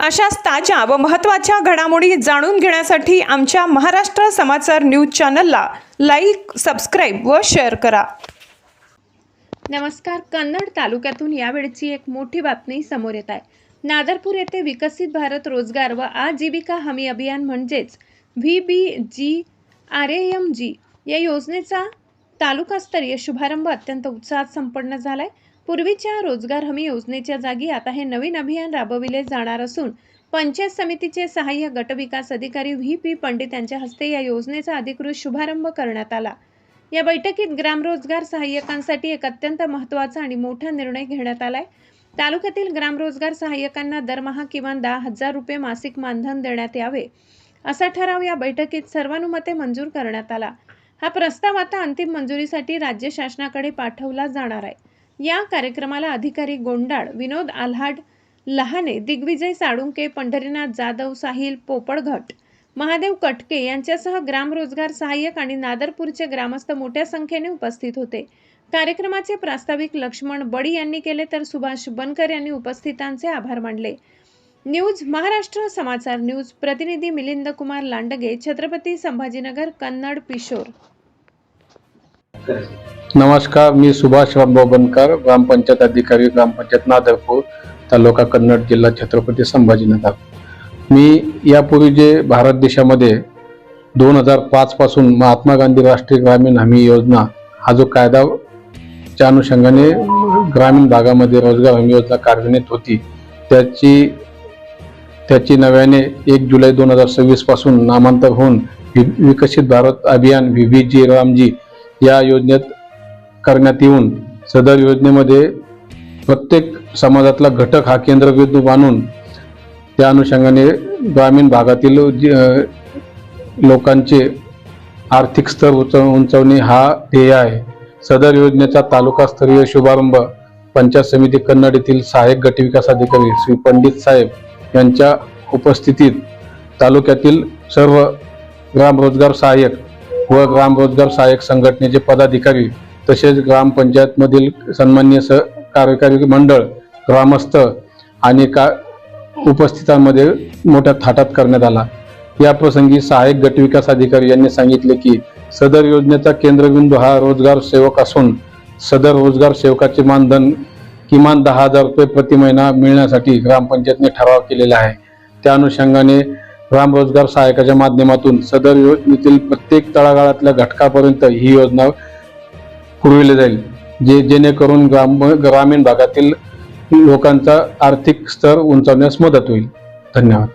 अशाच ताज्या व महत्त्वाच्या घडामोडी जाणून घेण्यासाठी आमच्या महाराष्ट्र समाचार न्यूज चॅनलला लाईक, सबस्क्राईब व शेअर करा। नमस्कार। कन्नड तालुक्यातून यावेळची एक मोठी बातमी समोर येत आहे। नादरपूर येथे विकसित भारत रोजगार व आजीविका हमी अभियान म्हणजेच VBGRAMG या योजनेचा तालुकास्तरीय शुभारंभ अत्यंत उत्साहात संपन्न झालाय। पूर्वीच्या रोजगार हमी योजनेच्या जागी आता हे नवीन अभियान राबविले जाणार असून पंचायत समितीचे सहाय्यक गटविकास अधिकारी VP पंडित यांच्या हस्ते या योजनेचा अधिकृत शुभारंभ करण्यात आला। या बैठकीत ग्रामरोजगार सहाय्यकांसाठी एक अत्यंत महत्त्वाचा आणि मोठा निर्णय घेण्यात आलाय। तालुक्यातील ग्रामरोजगार सहाय्यकांना दरमहा किमान 10,000 रुपये मासिक मानधन देण्यात यावे असा ठराव या बैठकीत सर्वानुमते मंजूर करण्यात आला। हा प्रस्ताव आता अंतिम मंजुरीसाठी राज्य शासनाकडे पाठवला जाणार आहे। या कार्यक्रमाला अधिकारी गोंडाळ, विनोद आल्हाड लहाने, दिग्विजय साळुंके, पंढरीनाथ जाधव, साहिल पोपळघट, महादेव कटके यांच्यासह ग्रामरोजगार सहाय्यक आणि नादरपूरचे ग्रामस्थ मोठ्या संख्येने उपस्थित होते। कार्यक्रमाचे प्रास्ताविक लक्ष्मण बडी यांनी केले तर सुभाष बनकर यांनी उपस्थितांचे आभार मानले। न्यूज महाराष्ट्र समाचार न्यूज प्रतिनिधी मिलिंद कुमार लांडगे, छत्रपती संभाजीनगर, कन्नड, पिशोर। नमस्कार, मी सुभाष रामभाऊ बनकर, ग्रामपंचायत अधिकारी, ग्रामपंचायत नादरपूर, तालुका कन्नड, जिल्हा छत्रपती संभाजीनगर। मी यापूर्वी जे भारत देशामध्ये 2005 पासून महात्मा गांधी राष्ट्रीय ग्रामीण हमी योजना हा जो कायदाच्या अनुषंगाने ग्रामीण भागामध्ये रोजगार हमी योजना कार्यान्वित होती, त्याची नव्याने 1 जुलै 2026 पासून नामांतर होऊन विकसित भारत अभियान VBGRAMG या योजनेत करण्यात येऊन सदर योजनेमध्ये प्रत्येक समाजातला घटक हा केंद्रबिंदू मानून त्या अनुषंगाने ग्रामीण भागातील लोकांचे आर्थिक स्तर उंचावणे हा ध्येय आहे। सदर योजनेचा तालुकास्तरीय शुभारंभ पंचायत समिती कन्नड येथील सहाय्यक गटविकास अधिकारी श्री पंडित साहेब यांच्या उपस्थितीत तालुक्यातील सर्व ग्रामरोजगार सहाय्यक व ग्रामरोजगार सहाय्यक संघटनेचे पदाधिकारी तसेच ग्रामपंचायतमधील सन्माननीय कार्यकारी मंडळ, ग्रामस्थ आणि उपस्थितांमध्ये मोठ्या थाटात करण्यात आला। या प्रसंगी सहाय्यक गटविकास अधिकारी यांनी सांगितले की सदर योजनेचा केंद्रबिंदू हा रोजगार सेवक असून सदर रोजगार सेवकाचे मानधन किमान 10,000 रुपये प्रति महिना मिळण्यासाठी ग्रामपंचायतने ठराव केलेला आहे। त्या अनुषंगाने ग्रामरोजगार सहाय्यकाच्या माध्यमातून सदर योजनेतील प्रत्येक तळागाळातल्या घटकापर्यंत ही योजना पुरविली जाईल, जेणेकरून ग्रामीण भागातील लोकांचा आर्थिक स्तर उंचावण्यास मदत होईल। धन्यवाद।